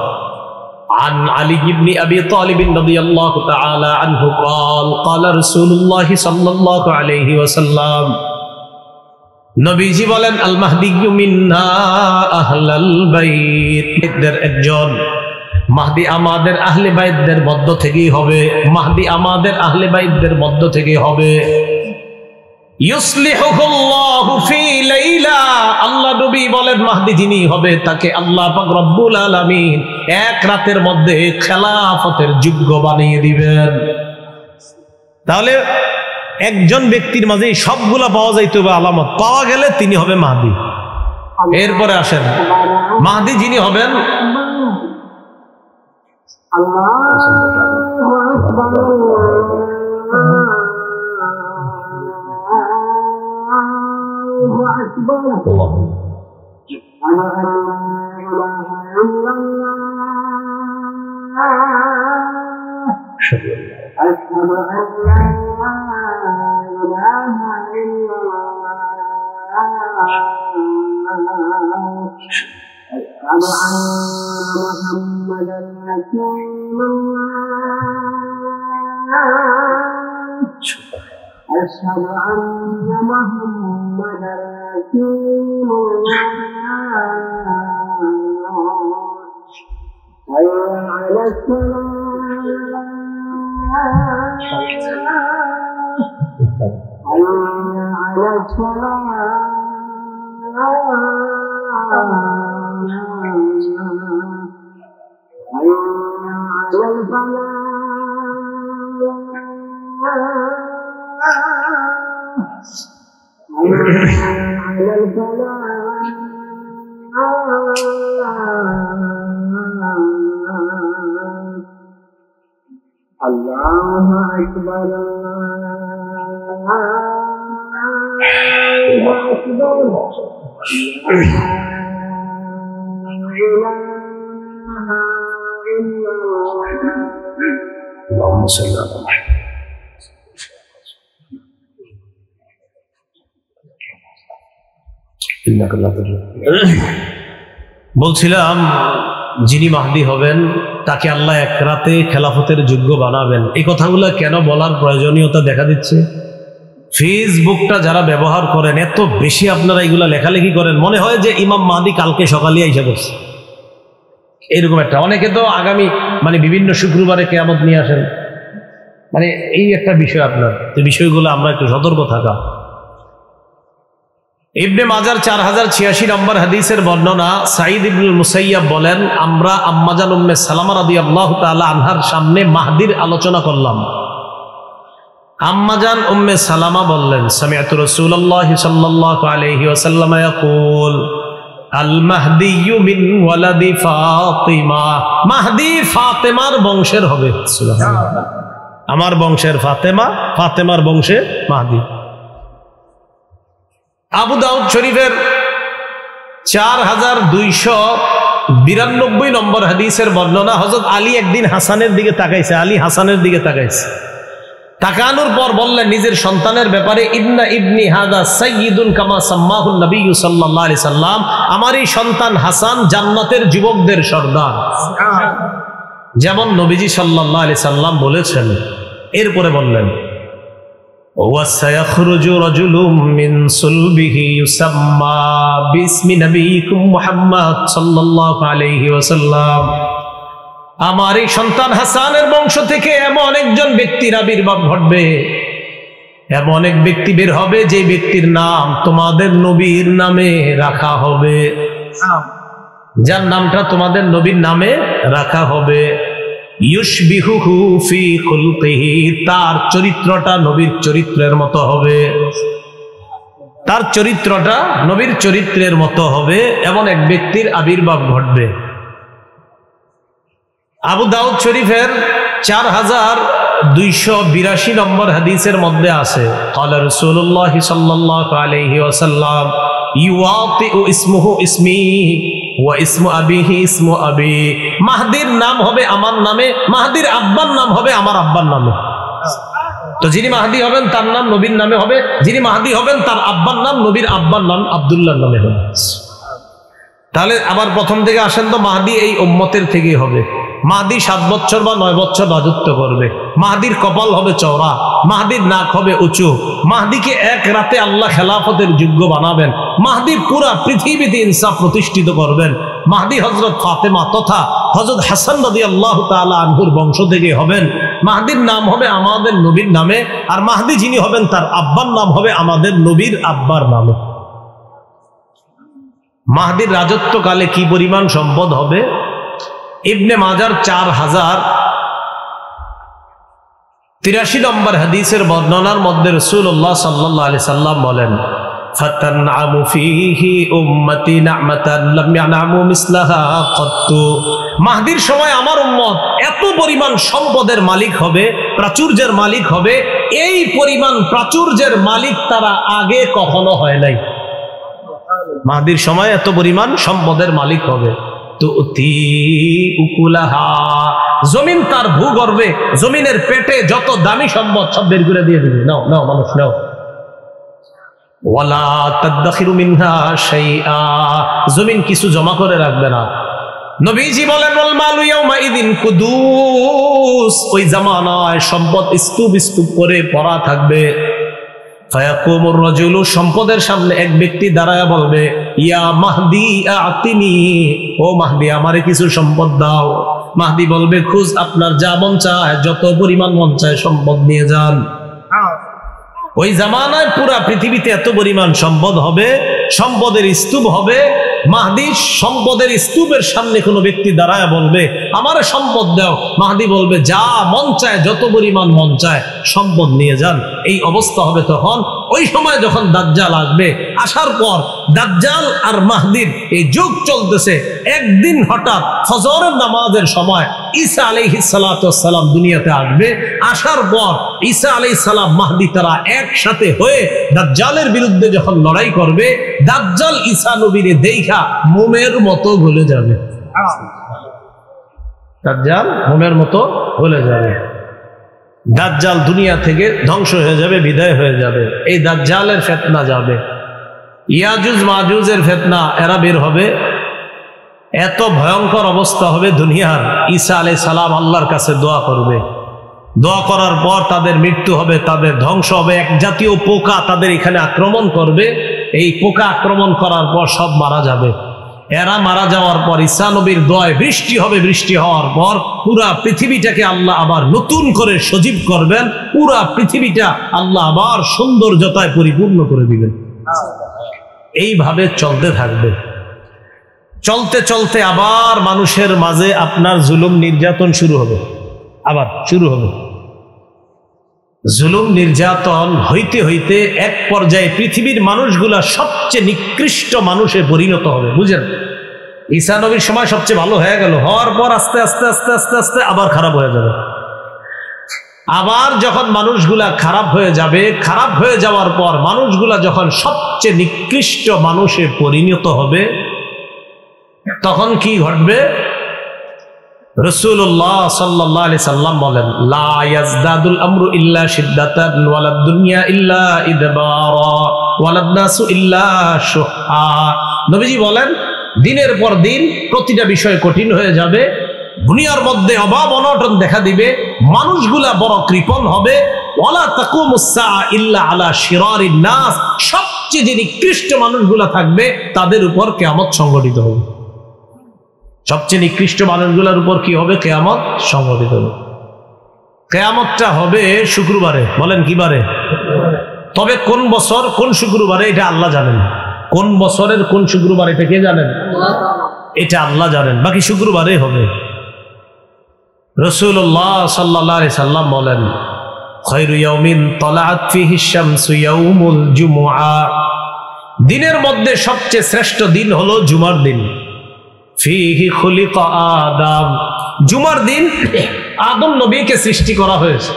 عن علي بن أبي طالب رضي الله تعالى عنه قال قال رسول الله صلى الله عليه وسلم, নবীজি বলেন আল মাহদিয়্যু মিন্না আহলাল বাইতের একজন, মাহদী আমাদের আহলে বাইতদের মধ্য থেকেই হবে, মাহদী আমাদের আহলে বাইতদের মধ্য থেকে হবে। ইউসলিহুল্লাহু ফি লাইলা, আল্লাহ নবী বলেন মাহদী যিনি হবে তাকে আল্লাহ পাক রব্বুল আলামিন এক রাতের মধ্যে খেলাফতের যোগ্য বানিয়ে দিবেন। তাহলে একজন ব্যক্তির মাঝে সবগুলা পাওয়া যাইতে হবে, আলামত পাওয়া গেলে তিনি হবে মাহদী। এরপরে আসেন মাহদী যিনি হবেন, أشهد أن محمدا رسول الله حي على الصلاة حي على الصلاة حي على الفلاح على الفلاح الله أكبر الله أكبر لا إله إلا الله اللهم صل على محمد। বলছিলাম যিনি মাহদী হবেন তাকে আল্লাহ এক রাতে খেলাফতের যোগ্য বানাবেন। এই কথাগুলো কেন বলার প্রয়োজনীয়তা দেখা দিচ্ছে, ফেসবুকটা যারা ব্যবহার করেন এত বেশি আপনারা এগুলা লেখালেখি করেন, মনে হয় যে ইমাম মাহদী কালকে সকালে আইসা করছে, এরকম একটা। অনেকে তো আগামী বিভিন্ন শুক্রবারে কিয়ামত নিয়ে আসেন, এই একটা বিষয়। আপনার এই বিষয়গুলো আমরা একটু সতর্ক থাকা। ইবনে মাজার 4086 নম্বর হাদিসের বর্ণনা, সাঈদ ইবনুল মুসাইয়াব বলেন, আমরা আম্মাজান উম্মে সালামা রাদিয়াল্লাহু তাআলা আনহার সামনে মাহদীর আলোচনা করলাম। আম্মাজান উম্মে সালামা বললেন, সামিআতু রাসূলুল্লাহি সাল্লাল্লাহু আলাইহি ওয়াসাল্লাম ইয়াকুল আল মাহদিয়্যু মিন ওয়ালাদি ফাতিমা, মাহদী ফাতেমার বংশের হবে। সুবহানাল্লাহ। আমার বংশের ফাতেমা, ফাতেমার বংশে মাহদী। আবু দাউদ শরীফের 4292 নম্বর হাদিসের বর্ণনা, হযরত আলী একদিন হাসানের দিকে তাকাইছে, আলী হাসানের দিকে তাকাইছে, তাকানোর পর বললেন নিজের সন্তানের ব্যাপারে, ইন্না ইবনি হাদা সাইয়্যিদুন কামা সাম্মাহু নবী সাল্লাল্লাহু আলাইহি সাল্লাম, আমার এই সন্তান হাসান জান্নাতের যুবকদের সর্দার, যেমন নবীজি সাল্লাল্লাহু আলাইহি সাল্লাম বলেছেন। এরপরে বললেন, وَسَيَخْرُجُ رَجُلٌ مِّن صُلْبِهِ يُسَمَّى بِاسْمِ نَبِيِّكُمْ মুহাম্মদ সাল্লাল্লাহু আলাইহি ওয়াসাল্লাম, আমার এই সন্তান হাসানের বংশ থেকে এমন একজন ব্যক্তির আবির্ভাব ঘটবে, এমন এক ব্যক্তি বের হবে যে ব্যক্তির নাম তোমাদের নবীর নামে রাখা হবে, যার নামটা তোমাদের নবীর নামে রাখা হবে। ইউশবিহুহু ফি খুলকিহি, তার চরিত্রটা নবীর চরিত্রের মতো হবে, তার চরিত্রটা নবীর চরিত্রের মতো হবে, এমন এক ব্যক্তির আবির্ভাব ঘটবে। আবু দাউদ শরীফের 4282 নম্বর হাদিসের মধ্যে আছে, ক্বালা রাসূলুল্লাহ সাল্লাল্লাহু আলাইহি ওয়াসাল্লাম ইউআতিউ ইসমুহু ইসমি ওয়া ইসমু আবিহি ইসমু আবি, মাহদির নাম হবে আমার নামে, মাহদির আব্বার নাম হবে আমার আব্বার নামে। তো যিনি মাহদি হবেন তার নাম নবীর নামে হবে, যিনি মাহদি হবেন তার আব্বার নাম নবীর আব্বার নাম আব্দুল্লাহর নামে হবে। তাহলে আবার প্রথম থেকে আসেন তো, মাহদি এই উম্মতের থেকেই হবে। মাহদি 7 বছর বা 9 বছর রাজত্ব করবে। মাহদির কপাল হবে চওড়া, মাহদির নাক হবে উঁচু। মাহদিকে এক রাতে আল্লাহ খেলাফতের যোগ্য বানাবেন। মাহদি পুরা পৃথিবীতে ইনসাফ প্রতিষ্ঠিত করবেন। মাহদি হযরত ফাতেমা তথা হযরত হাসান রাদিয়াল্লাহু তাআলা আনহুর বংশ থেকে হবেন। মাহদির নাম হবে আমাদের নবীর নামে, আর মাহদি যিনি হবেন তার আব্বার নাম হবে আমাদের নবীর আব্বার নামে। মাহদির রাজত্বকালে কি পরিমাণ সম্পদ হবে? ইবনে মাজার 4083 নম্বর হাদিসের বর্ণনার মধ্যে রাসূলুল্লাহ সাল্লাল্লাহু আলাইহি সাল্লাম বলেন, ফাতানআমু ফীহি উম্মতি নি'মাতান লাম ইয়ানআমু মিসলাহা ক্বাত্তু, মাহদির সময় আমার উম্মত এত পরিমাণ সম্পদের মালিক হবে, প্রাচুর্যের মালিক হবে, এই পরিমাণ প্রাচুর্যের মালিক তারা আগে কখনো হয় নাই। মাহদির সময় এত পরিমাণ সম্পদের মালিক হবে। জমিন তার ভূগর্ভে, জমিনের পেটে যত দামি সম্পদ সব বের করে দিয়ে দিবে, নাও নাও মানুষ নাও। ওয়ালা তাদখিরু মিনহা শাইআ, জমিন কিছু জমা করে রাখবে না। নবীজি বলেন, ওয়াল মালু ইয়াউমা ইদিন কুদুস, ওই জামানায় সম্পদ স্তূপ স্তূপ করে পড়া থাকবে। ফায়াকুমুর রাজুলু, সম্পদের সামনে এক ব্যক্তি দাঁড়ায় বলবে, ইয়া মাহদি আতিনি, ও মাহদি আমারে কিছু সম্পদ দাও। মাহদি বলবে, খুঁজ, আপনার যা মন চায়, যত পরিমাণ মন চায় সম্পদ নিয়ে যান। ওই জামানায় পুরা পৃথিবীতে এত পরিমাণ সম্পদ হবে, সম্পদের স্তূপ হবে। মাহদি সম্পদের স্তূপের সামনে কোনো ব্যক্তি দাঁড়ায় বলবে, আমারে সম্পদ দাও। মাহদি বলবে, যা মন চায়, যত পরিমাণ মন চায় সম্পদ নিয়ে যান। এই অবস্থা হবে তখন। ওই সময় যখন দাজ্জাল আসবে, আসার পর দাজ্জাল আর মাহদির এই যুগ চলতেছে। একদিন হঠাৎ ফজরের নামাজের সময় ঈসা আলাইহিস সালাতু ওয়াস সালাম দুনিয়াতে আসবে। আসার পর ঈসা আলাইহিস সালাম মাহদি তারা একসাথে হয়ে দাজ্জালের বিরুদ্ধে যখন লড়াই করবে, দাজ্জাল ঈসা নবীরে দেখা মোমের মতো গলে যাবে। দাজ্জাল মোমের মতো গলে যাবে। দাজ্জাল দুনিয়া থেকে ধ্বংস হয়ে যাবে, বিদায় হয়ে যাবে। এই দাজ্জালের ফিতনা যাবে, ইয়াজুজ মাজুজের ফিতনা, এরা বের হবে। এত ভয়ঙ্কর অবস্থা হবে দুনিয়ার। ঈসা আলাইহিস সালাম আল্লাহর কাছে দোয়া করবে। দোয়া করার পর তাদের মৃত্যু হবে, তাদের ধ্বংস হবে। এক জাতীয় পোকা তাদের এখানে আক্রমণ করবে। এই পোকা আক্রমণ করার পর সব মারা যাবে। এরা মারা যাওয়ার পর ঈসা নবীর দোয়ায় বৃষ্টি হবে। বৃষ্টি হওয়ার পর পুরা পৃথিবীটাকে আল্লাহ আবার নতুন করে সজীব করবেন। পুরা পৃথিবীটা আল্লাহ আবার সৌন্দর্যতায় পরিপূর্ণ করে দিবেন। এইভাবে চলতে থাকবে। চলতে চলতে আবার মানুষের মাঝে আপনার জুলুম নির্যাতন শুরু হবে, আবার শুরু হবে। জুলুম নির্যাতন হইতে হইতে এক পর্যায়ে পৃথিবীর মানুষগুলা সবচেয়ে নিকৃষ্ট মানুষে পরিণত হবে। বুঝেন, ঈসা নবীর সময় সবচেয়ে ভালো হয়ে গেল, হওয়ার পর আস্তে আস্তে আস্তে আস্তে আস্তে আবার খারাপ হয়ে যাবে। আবার যখন মানুষগুলা খারাপ হয়ে যাবে, খারাপ হয়ে যাওয়ার পর মানুষগুলা যখন সবচেয়ে নিকৃষ্ট মানুষে পরিণত হবে, তখন কি ঘটবে? রাসূলুল্লাহ সাল্লাল্লাহু আলাইহি সাল্লাম বলেন, লা ইয়াজদাদুল আমরু ইল্লা শিদ্দাতান ওয়ালাদ দুনিয়া ইল্লা ইদবারা ওয়ালাদ নাসু ইল্লা শুহা। নবীজি বলেন, দিনের পর দিন প্রতিটা বিষয় কঠিন হয়ে যাবে। দুনিয়ার মধ্যে অভাব অনটন দেখা দিবে, মানুষগুলা বড় কৃপণ হবে। ওয়ালা তাকুমুস সাআ ইল্লা আলা শিরারিন নাস, সবচেয়ে যে নিকৃষ্ট মানুষগুলা থাকবে তাদের উপর কিয়ামত সংঘটিত হবে। সবচেয়ে নিকৃষ্ট মানুষগুলোর উপর কি হবে? কিয়ামত সংঘটিত হবে। কিয়ামতটা হবে শুক্রবারে। বলেন কি বারে? তবে কোন বছর কোন শুক্রবারে এটা আল্লাহ জানেন। কোন বছরের কোন শুক্রবার এটা কে জানেন? এটা আল্লাহ জানেন। বাকি শুক্রবারে হবে। রাসূলুল্লাহ সাল্লাল্লাহু আলাইহি সাল্লাম বলেন, খায়রু ইয়াউমিন তালাআত ফিহি আশ-শামসু ইয়াউমুল জুমআ, দিনের মধ্যে সবচেয়ে শ্রেষ্ঠ দিন হলো জুমার দিন। ফিহি খুলিকা আদম, জুমার দিন আদম নবীকে সৃষ্টি করা হয়েছে।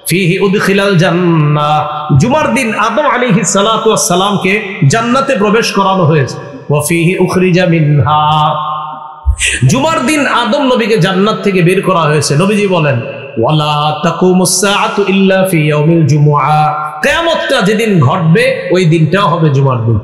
ফিহি উদখিলাল জান্নাহ, জুমার দিন আদম আলাইহিস সালাতু ওয়াস সালামকে জান্নাতে প্রবেশ করানো হয়েছে। ওয়া ফিহি উখরিজা মিনহা, জুমার দিন আদম নবীকে জান্নাত থেকে বের করা হয়েছে। নবীজি বলেন, ওয়ালা তাকুমুস সাআতু ইল্লা ফি ইয়াউমিল জুমআ, কিয়ামতটা যেদিন ঘটবে ওই দিনটাও হবে জুমার দিন।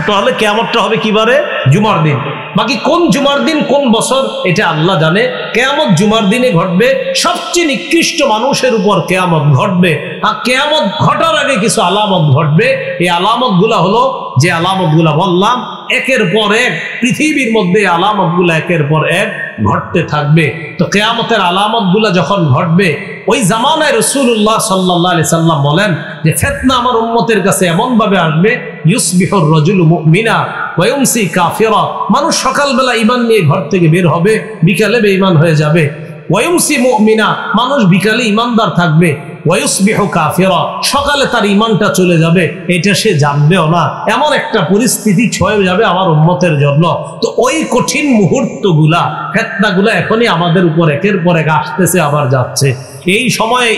তাহলে কিয়ামতটা হবে কি বারে? জুমার দিন। বাকি কোন জুমার দিন কোন বছর এটা আল্লাহ জানে। কিয়ামত জুমার দিনে ঘটবে, সবচেয়ে নিকৃষ্ট মানুষের উপর কিয়ামত ঘটবে। আর কিয়ামত ঘটার আগে কিছু আলামত ঘটবে। এই আলামত গুলা হলো যে আলামত গুলা বললাম, একের পর এক পৃথিবীর মধ্যে আলামত গুলা একের পর এক ঘটতে থাকবে। তো কিয়ামতের আলামত গুলা যখন ঘটবে, ওই জামানায় রাসূলুল্লাহ সাল্লাল্লাহু আলাইহি সাল্লাম বলেন যে ফিতনা আমার উম্মতের কাছে এমন ভাবে আসবে, ইউসবিহুর রাজুলু মুমিনা ওয়া ইউমসি কাফিরা, মানুষ সকালবেলা ঈমান নিয়ে ঘর থেকে বের হবে, বিকালে বেঈমান হয়ে যাবে। ওয়া ইউমসি মুমিনা, মানুষ বিকালে ঈমানদার থাকবে। ওয়া ইউসবিহু কাফিরা, সকালে তার ঈমানটা চলে যাবে, এটা সে জানবেও না। এমন একটা পরিস্থিতি ছয়ে যাবে আমার উম্মতের জন্য। তো ওই কঠিন মুহূর্তগুলা, ফিতনাগুলা এখনই আমাদের উপর একের পর এক আসতেছে, আবার যাচ্ছে। এই সময়ে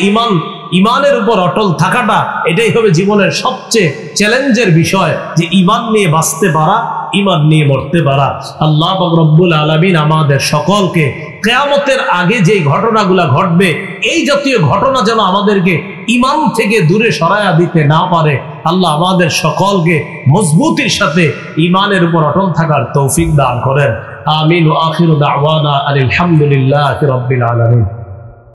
ঈমানের উপর অটল থাকাটা, এটাই হবে জীবনের সবচেয়ে চ্যালেঞ্জের বিষয়, যে ঈমান নিয়ে বাঁচতে পারা, ঈমান নিয়ে মরতে পারা। আল্লাহ পাক রব্বুল আলামিন আমাদের সকলকে কিয়ামতের আগে যে ঘটনাগুলা ঘটবে, এই জাতীয় ঘটনা যেন আমাদেরকে ঈমান থেকে দূরে সরায়া দিতে না পারে। আল্লাহ আমাদের সকলকে মজবুতির সাথে ঈমানের উপর অটল থাকার তৌফিক দান করেন। আমিন। ওয়া আখিরু দাওয়ানা আলহামদুলিল্লাহি রাব্বিল আলামিন।